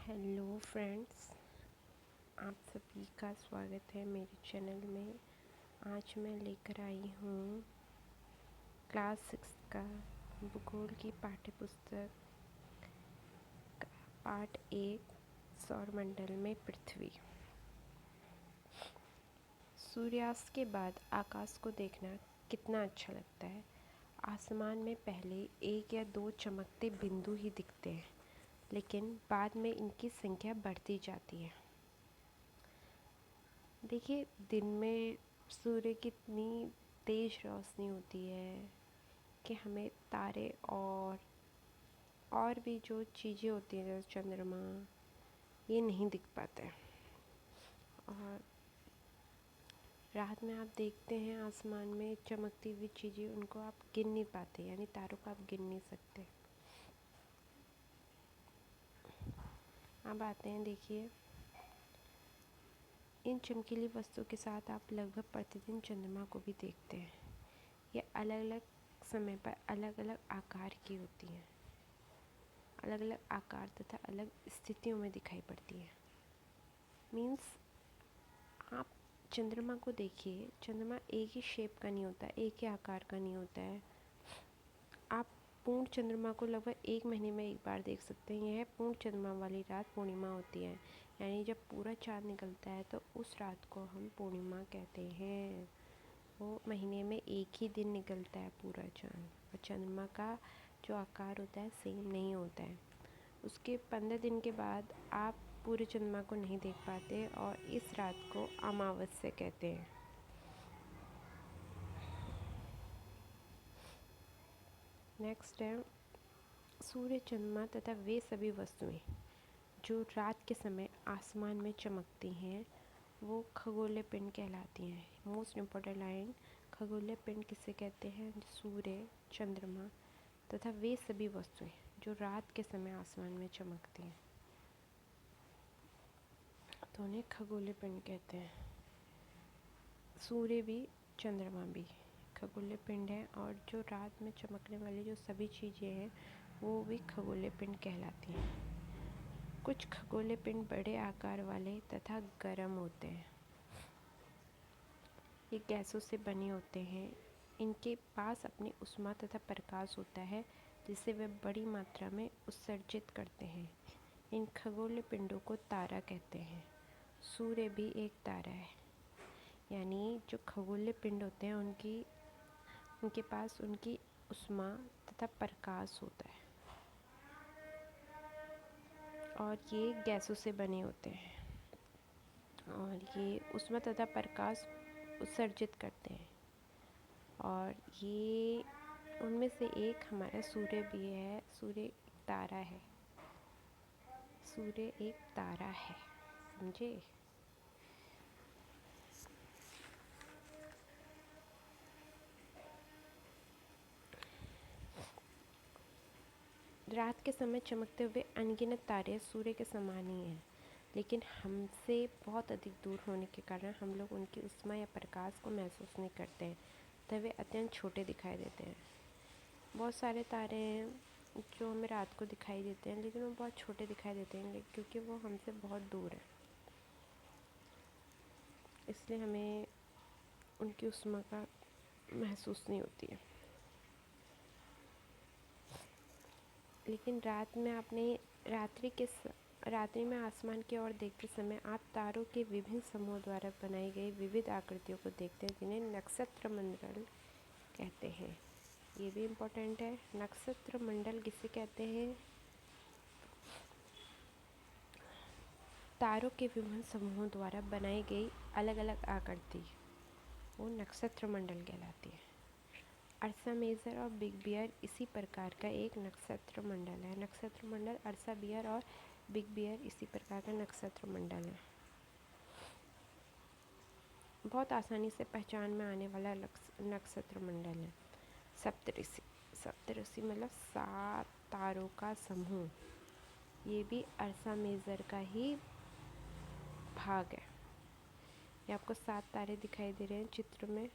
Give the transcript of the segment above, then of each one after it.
Hello friends, आप सभी का स्वागत है मेरे चैनल में। आज मैं लेकर आई हूँ क्लास 6 का भूगोल की पाठ्य पुस्तक का पार्ट 1 सौरमंडल में पृथ्वी। सूर्यास्त के बाद आकाश को देखना कितना अच्छा लगता है। आसमान में पहले एक या दो चमकते बिंदु ही दिखते हैं, लेकिन बाद में इनकी संख्या बढ़ती जाती है। देखिए, दिन में सूर्य की इतनी तेज रोशनी होती है कि हमें तारे और भी जो चीज़ें होती हैं जैसे चंद्रमा, ये नहीं दिख पाते। और रात में आप देखते हैं आसमान में चमकती हुई चीज़ें, उनको आप गिन नहीं पाते, यानी तारों को आप गिन नहीं सकते। अब आते हैं, देखिए, इन चमकीली वस्तुओं के साथ आप लगभग प्रतिदिन चंद्रमा को भी देखते हैं। ये अलग अलग समय पर अलग अलग आकार की होती हैं, अलग अलग आकार तथा अलग स्थितियों में दिखाई पड़ती है। मीन्स आप चंद्रमा को देखिए, चंद्रमा एक ही शेप का नहीं होता, एक ही आकार का नहीं होता है। आप पूर्ण चंद्रमा को लगभग 1 महीने में एक बार देख सकते हैं। यह पूर्ण चंद्रमा वाली रात पूर्णिमा होती है, यानी जब पूरा चाँद निकलता है तो उस रात को हम पूर्णिमा कहते हैं। वो महीने में एक ही दिन निकलता है पूरा चाँद, और चंद्रमा का जो आकार होता है सेम नहीं होता है। उसके 15 दिन के बाद आप पूरे चंद्रमा को नहीं देख पाते और इस रात को अमावस्या कहते हैं। नेक्स्ट है सूर्य, चंद्रमा तथा वे सभी वस्तुएं जो रात के समय आसमान में चमकती हैं वो खगोलीय पिंड कहलाती हैं। मोस्ट इम्पोर्टेंट लाइन, खगोलीय पिंड किसे कहते हैं? सूर्य, चंद्रमा तथा वे सभी वस्तुएं जो रात के समय आसमान में चमकती हैं तो उन्हें खगोलीय पिंड कहते हैं। सूर्य भी चंद्रमा भी खगोलीय पिंड है, और जो रात में चमकने वाली जो सभी चीज़ें हैं वो भी खगोलीय पिंड कहलाती हैं। कुछ खगोलीय पिंड बड़े आकार वाले तथा गर्म होते हैं। ये गैसों से बने होते हैं। इनके पास अपनी ऊष्मा तथा प्रकाश होता है जिसे वे बड़ी मात्रा में उत्सर्जित करते हैं। इन खगोलीय पिंडों को तारा कहते हैं। सूर्य भी एक तारा है, यानी जो खगोलीय पिंड होते हैं उनके पास उनकी ऊष्मा तथा प्रकाश होता है, और ये गैसों से बने होते हैं, और ये ऊष्मा तथा प्रकाश उत्सर्जित करते हैं। और ये उनमें से एक हमारा सूर्य भी है। सूर्य एक तारा है, सूर्य एक तारा है, समझे? रात के समय चमकते हुए अनगिनत तारे सूर्य के समान ही हैं, लेकिन हमसे बहुत अधिक दूर होने के कारण हम लोग उनकी ऊष्मा या प्रकाश को महसूस नहीं करते हैं, तब वे अत्यंत छोटे दिखाई देते हैं। बहुत सारे तारे हैं जो हमें रात को दिखाई देते हैं, लेकिन वो बहुत छोटे दिखाई देते हैं क्योंकि वो हमसे बहुत दूर है, इसलिए हमें उनकी ऊष्मा का महसूस नहीं होती है। लेकिन रात में रात्रि में आसमान की ओर देखते समय आप तारों के विभिन्न समूहों द्वारा बनाई गई विविध आकृतियों को देखते हैं, जिन्हें नक्षत्र मंडल कहते हैं। ये भी इम्पोर्टेंट है। नक्षत्र मंडल किसे कहते हैं? तारों के विभिन्न समूहों द्वारा बनाई गई अलग अलग आकृति, वो नक्षत्र मंडल कहलाती है। अर्सा मेजर और बिग बियर इसी प्रकार का एक नक्षत्र मंडल है। नक्षत्र मंडल अर्सा बियर और बिग बियर इसी प्रकार का नक्षत्र मंडल है। बहुत आसानी से पहचान में आने वाला नक्षत्र मंडल है सप्तऋषि। सप्तऋषि मतलब 7 तारों का समूह। ये भी अर्सा मेजर का ही भाग है। ये आपको 7 तारे दिखाई दे रहे हैं चित्र में।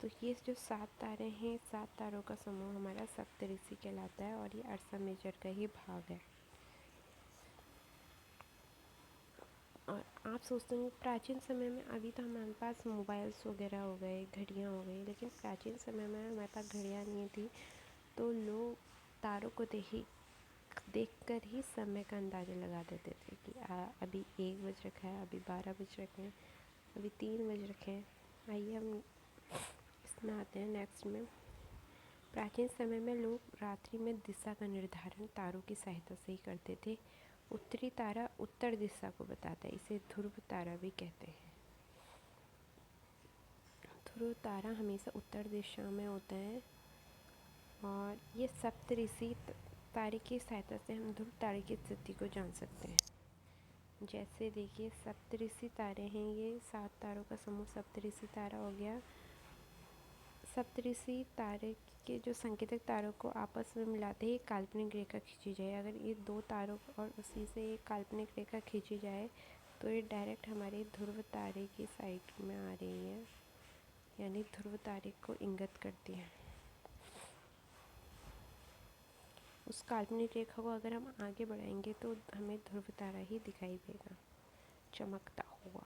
तो ये जो 7 तारे हैं, 7 तारों का समूह हमारा सप्तऋषि कहलाता है, और ये अर्सा मेजर का ही भाग है। और आप सोचते होंगे प्राचीन समय में, अभी तो हमारे पास मोबाइल्स वगैरह हो गए, घड़ियाँ हो गई, लेकिन प्राचीन समय में हमारे पास घड़ियाँ नहीं थी, तो लोग तारों को देखकर ही समय का अंदाज़ा लगा देते थे कि अभी 1 बज रखा है, अभी 12 बज रखे हैं, अभी 3 बज रखे हैं। आइए हम इसमें आते हैं नेक्स्ट में। प्राचीन समय में लोग रात्रि में दिशा का निर्धारण तारों की सहायता से ही करते थे। उत्तरी तारा उत्तर दिशा को बताता है, इसे ध्रुव तारा भी कहते हैं। ध्रुव तारा हमेशा उत्तर दिशा में होता है और ये सप्तऋषि तारे की सहायता से हम ध्रुव तारे की स्थिति को जान सकते हैं। जैसे देखिए सप्तऋषि तारे हैं, ये 7 तारों का समूह सप्तऋषि तारा हो गया। सप्तऋषि तारे के जो संकेतक तारों को आपस में मिलाते ही काल्पनिक रेखा खींची जाए। अगर ये 2 तारों और उसी से एक काल्पनिक रेखा खींची जाए तो ये डायरेक्ट हमारे ध्रुव तारे की साइड में आ रही है, यानी ध्रुव तारे को इंगित करती है। उस काल्पनिक रेखा को अगर हम आगे बढ़ाएंगे तो हमें ध्रुव तारा ही दिखाई देगा चमकता हुआ।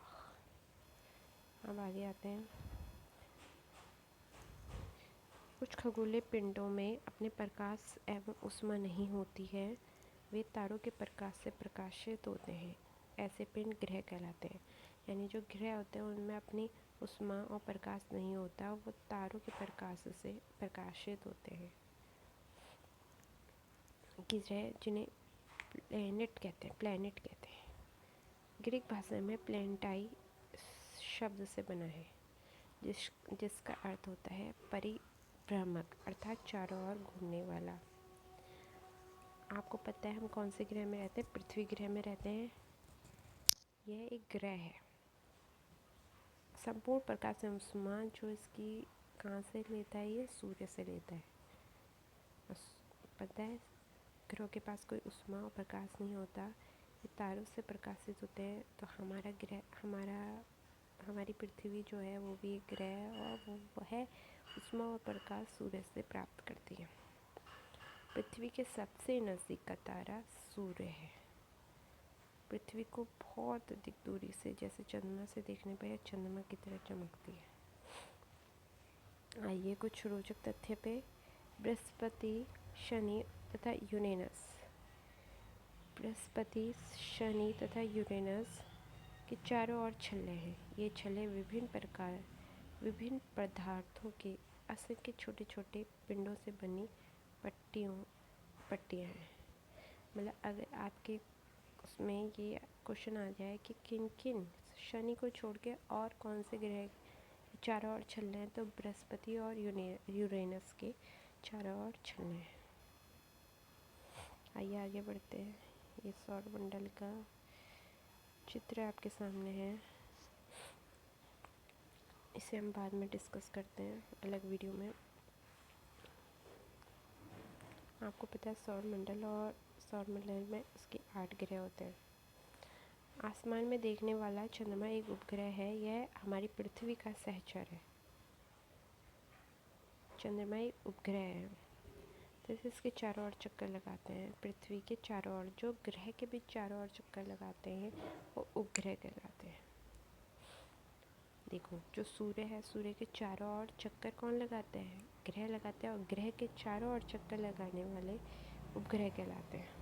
अब आगे आते हैं। कुछ खगोलीय पिंडों में अपने प्रकाश एवं ऊष्मा नहीं होती है, वे तारों के प्रकाश से प्रकाशित होते हैं। ऐसे पिंड ग्रह कहलाते हैं। यानी जो ग्रह होते हैं उनमें अपनी ऊष्मा और प्रकाश नहीं होता, वो तारों के प्रकाश से प्रकाशित होते हैं। ग्रह जिन्हें प्लैनेट कहते हैं। ग्रीक भाषा में प्लैनेटाई शब्द से बना है, जिसका अर्थ होता है परिभ्रमक, अर्थात चारों ओर घूमने वाला। आपको पता है हम कौन से ग्रह में रहते हैं? पृथ्वी ग्रह में रहते हैं। यह एक ग्रह है। संपूर्ण प्रकाश एवं ऊष्मा जो इसकी कहाँ से लेता है? ये सूर्य से लेता है। पता है ग्रहों के पास कोई ऊष्मा और प्रकाश नहीं होता, ये तारों से प्रकाशित होते हैं। तो हमारा ग्रह हमारी पृथ्वी जो है वो भी एक ग्रह है और वो है ऊष्मा और प्रकाश सूर्य से प्राप्त करती है। पृथ्वी के सबसे नज़दीक का तारा सूर्य है। पृथ्वी को बहुत अधिक दूरी से जैसे चंद्रमा से देखने पर यह चंद्रमा की तरह चमकती है। आइए कुछ रोचक तथ्य पे। बृहस्पति, शनि तथा यूरेनस। बृहस्पति, शनि तथा यूरेनस के चारों ओर छल्ले हैं। ये छल्ले विभिन्न पदार्थों के असंख्य छोटे छोटे पिंडों से बनी पट्टियाँ हैं। मतलब अगर आपके उसमें ये क्वेश्चन आ जाए कि किन किन शनि को छोड़ के और कौन से ग्रह चारों ओर छल्ले हैं, तो बृहस्पति और यूरेनस के चारों ओर छल्ले हैं। आइए आगे बढ़ते हैं। ये सौरमंडल का चित्र आपके सामने है, इसे हम बाद में डिस्कस करते हैं अलग वीडियो में। आपको पता है सौरमंडल में उसके 8 ग्रह होते हैं। आसमान में देखने वाला चंद्रमा एक उपग्रह है। यह हमारी पृथ्वी का सहचर है। चंद्रमा एक उपग्रह है, तो इसके चारों ओर चक्कर लगाते हैं। पृथ्वी के चारों ओर, जो ग्रह के भी चारों ओर चक्कर लगाते हैं वो उपग्रह कहलाते हैं। देखो जो सूर्य है, सूर्य के चारों ओर चक्कर कौन लगाते हैं? ग्रह लगाते हैं, और ग्रह के चारों ओर चक्कर लगाने वाले उपग्रह कहलाते हैं।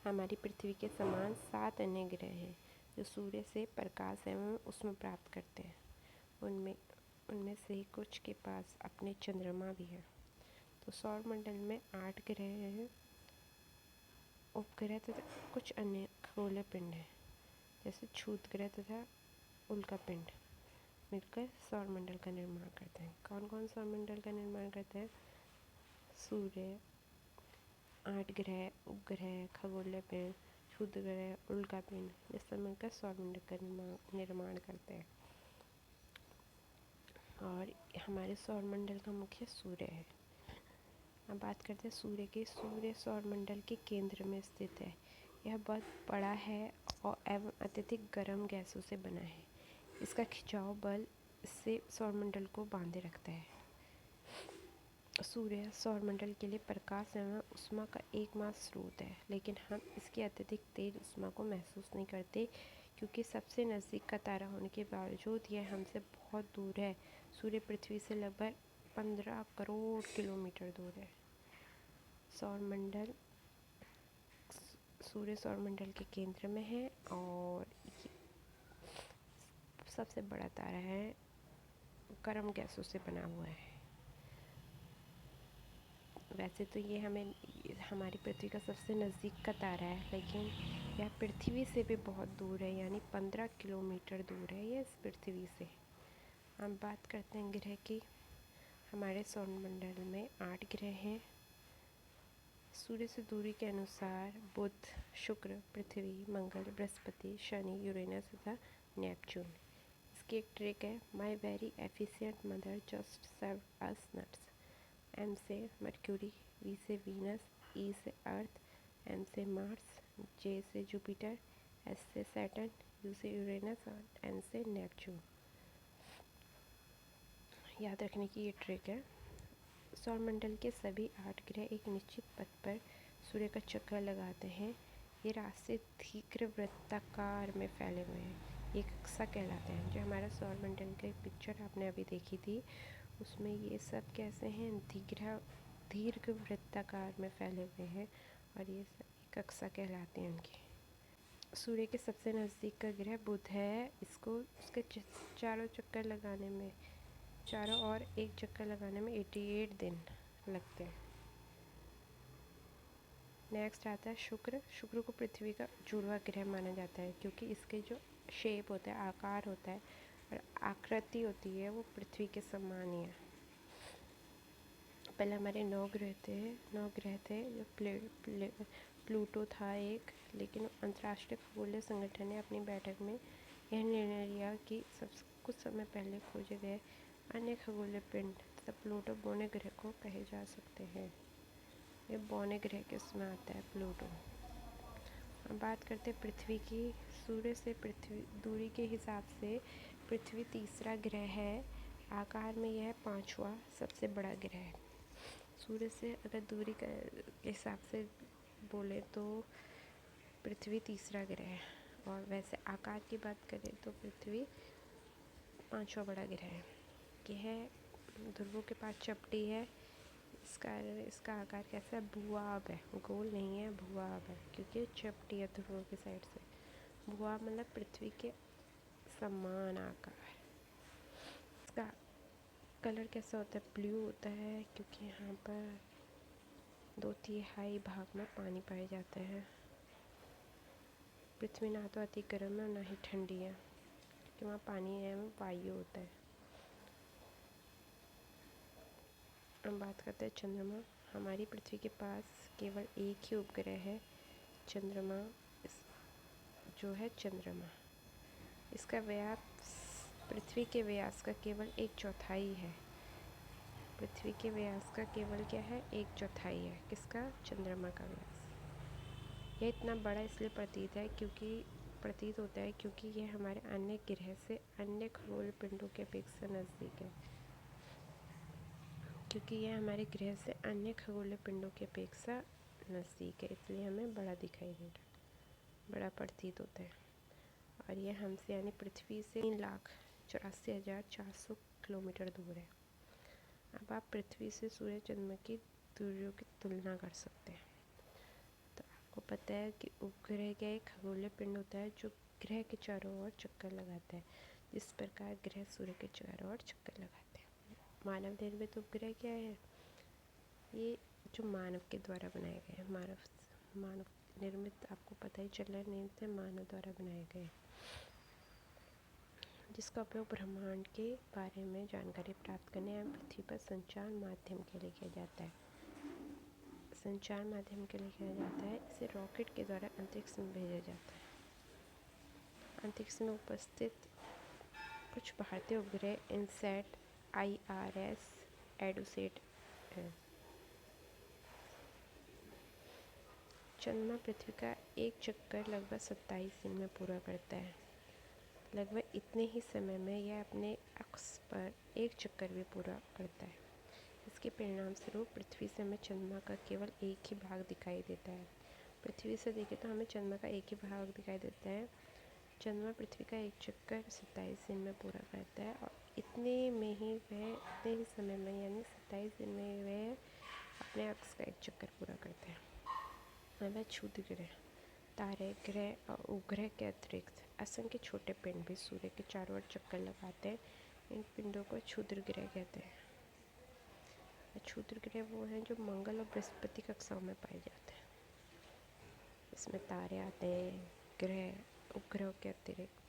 हमारी पृथ्वी के समान 7 अन्य ग्रह हैं जो सूर्य से प्रकाश एवं ऊष्मा प्राप्त करते हैं। उनमें से कुछ के पास अपने चंद्रमा भी है। तो सौरमंडल में 8 ग्रह हैं, उपग्रह तथा कुछ अन्य खगोलीय पिंड हैं, जैसे क्षुद्र ग्रह तथा उल्कापिंड मिलकर सौरमंडल का निर्माण करते हैं। कौन कौन सौरमंडल का निर्माण करते हैं? सूर्य, 8 ग्रह, उपग्रह, खगोलीय पिंड, क्षुद्र ग्रह, उल्कापिंड, ये सब मिलकर सौरमंडल का निर्माण करते हैं। और हमारे सौरमंडल का मुख्य सूर्य है। अब बात करते हैं सूर्य की। सूर्य सौरमंडल के केंद्र में स्थित है। यह बहुत बड़ा है और एवं अत्यधिक गर्म गैसों से बना है। इसका खिंचाव बल इससे सौरमंडल को बांधे रखता है। सूर्य सौरमंडल के लिए प्रकाश एवं ऊष्मा का एकमात्र स्रोत है, लेकिन हम इसकी अत्यधिक तेज ऊष्मा को महसूस नहीं करते क्योंकि सबसे नज़दीक का तारा होने के बावजूद यह हमसे बहुत दूर है। सूर्य पृथ्वी से लगभग 15 करोड़ किलोमीटर दूर है। सौरमंडल सूर्य सौरमंडल के केंद्र में है और ये सबसे बड़ा तारा है, गर्म गैसों से बना हुआ है। वैसे तो ये हमारी पृथ्वी का सबसे नज़दीक का तारा है, लेकिन यह पृथ्वी से भी बहुत दूर है, यानी 15 किलोमीटर दूर है ये इस पृथ्वी से। हम बात करते हैं ग्रह की। हमारे सौरमंडल में 8 ग्रह हैं। सूर्य से दूरी के अनुसार बुध, शुक्र, पृथ्वी, मंगल, बृहस्पति, शनि, यूरेनस तथा नेपच्यून। इसकी एक ट्रिक है, my very efficient mother just serve us nuts. M से मर्क्यूरी, वी से वीनस, ई से अर्थ, एन से मार्स, जे से जुपिटर, एस से सैटर्न, यू से यूरेनस और एन से नेपच्यून। याद रखने की ये ट्रिक है। सौरमंडल के सभी 8 ग्रह एक निश्चित पथ पर सूर्य का चक्कर लगाते हैं। ये रास्ते दीर्घ वृत्ताकार में फैले हुए हैं, ये कक्षा कहलाते हैं। जो हमारा सौरमंडल की पिक्चर आपने अभी देखी थी, उसमें ये सब कैसे हैं, दीर्घ वृत्ताकार में फैले हुए हैं और ये कक्षा कहलाते हैं उनकी। सूर्य के सबसे नज़दीक का ग्रह बुध है। इसको उसके चारों चक्कर लगाने में, चारों ओर एक चक्कर लगाने में 88 दिन लगते हैं। नेक्स्ट आता है शुक्र। शुक्र को पृथ्वी का जुड़वा ग्रह माना जाता है क्योंकि इसके जो शेप होता है, आकार होता है और आकृति होती है, वो पृथ्वी के समान ही है। पहले हमारे 9 ग्रह थे जो प्लूटो था एक, लेकिन अंतर्राष्ट्रीय खगोलीय संगठन ने अपनी बैठक में यह निर्णय लिया कि कुछ समय पहले खोजे गए अन्य खगोलीय पिंड तथा प्लूटो बौने ग्रह को कहे जा सकते हैं। ये बौने ग्रह के उसमें आता है प्लूटो। अब बात करते हैं पृथ्वी की। सूर्य से पृथ्वी दूरी के हिसाब से पृथ्वी तीसरा ग्रह है। आकार में यह 5वां सबसे बड़ा ग्रह है। सूर्य से अगर दूरी के हिसाब से बोले तो पृथ्वी तीसरा ग्रह है, और वैसे आकार की बात करें तो पृथ्वी 5वां बड़ा ग्रह है। यह ध्रुवों के पास चपटी है। इसका आकार कैसा है, भूआब है, गोल नहीं है, भूआब है क्योंकि चपटी है ध्रुवों की साइड से। भूआब मतलब पृथ्वी के समान आकार। इसका कलर कैसा होता है, ब्लू होता है क्योंकि यहाँ पर 2/3 भाग में पानी पाए जाते हैं। पृथ्वी ना तो अति गर्म है और ना ही ठंडी है क्योंकि वहाँ पानी एवं वायु होता है। हम बात करते हैं चंद्रमा। हमारी पृथ्वी के पास केवल एक ही उपग्रह है, चंद्रमा। जो है चंद्रमा, इसका व्यास पृथ्वी के व्यास का केवल 1/4 है। पृथ्वी के व्यास का केवल क्या है, 1/4 है। किसका, चंद्रमा का व्यास। यह इतना बड़ा इसलिए प्रतीत होता है क्योंकि यह हमारे अन्य ग्रह से अन्य खगोलीय पिंडों के अपेक्षा नज़दीक है। क्योंकि यह हमारे ग्रह से अन्य खगोलीय पिंडों की अपेक्षा नज़दीक है, इसलिए हमें बड़ा दिखाई दे रहा है, बड़ा प्रतीत होता है। और यह हमसे यानी पृथ्वी से 3,84,400 किलोमीटर दूर है। अब आप पृथ्वी से सूर्य चंद्रमा की दूरियों की तुलना कर सकते हैं। तो आपको पता है कि उपग्रह का एक खगोलीय पिंड होता है जो ग्रह के चारों ओर चक्कर लगाता है, जिस प्रकार ग्रह सूर्य के चारों ओर चक्कर लगाते हैं। मानव निर्मित उपग्रह क्या है, ये जो मानव के द्वारा बनाए गए हैं। मानव निर्मित, आपको पता ही चल रहा है नेम से, मानव द्वारा बनाए गए, जिसका उपयोग ब्रह्मांड के बारे में जानकारी प्राप्त करने एवं पृथ्वी पर संचार माध्यम के लिए किया जाता है। इसे रॉकेट के द्वारा अंतरिक्ष में भेजा जाता है। अंतरिक्ष में उपस्थित कुछ भारतीय उपग्रह इनसैट, IRS, एडुसेट है। चंद्रमा पृथ्वी का एक चक्कर लगभग 27 दिन में पूरा करता है। लगभग इतने ही समय में यह अपने अक्ष पर एक चक्कर भी पूरा करता है। इसके परिणाम स्वरूप पृथ्वी से हमें चंद्रमा का केवल एक ही भाग दिखाई देता है। पृथ्वी से देखें तो हमें चंद्रमा का एक ही भाग दिखाई देता है। चंद्रमा पृथ्वी का एक चक्कर 27 दिन में पूरा करता है और इतने ही समय में यानी 27 दिन में वह अपने अक्ष का एक चक्कर पूरा करता है। वह क्षुद्र ग्रह, तारे, ग्रह और उपग्रह के अतिरिक्त असंख्य छोटे पिंड भी सूर्य के चारों ओर चक्कर लगाते हैं। इन पिंडों को क्षुद्र ग्रह कहते हैं। क्षुद्र ग्रह वो हैं जो मंगल और बृहस्पति कक्षाओं में पाए जाते हैं। इसमें तारे आते हैं, ग्रह, उपग्रहों के अतिरिक्त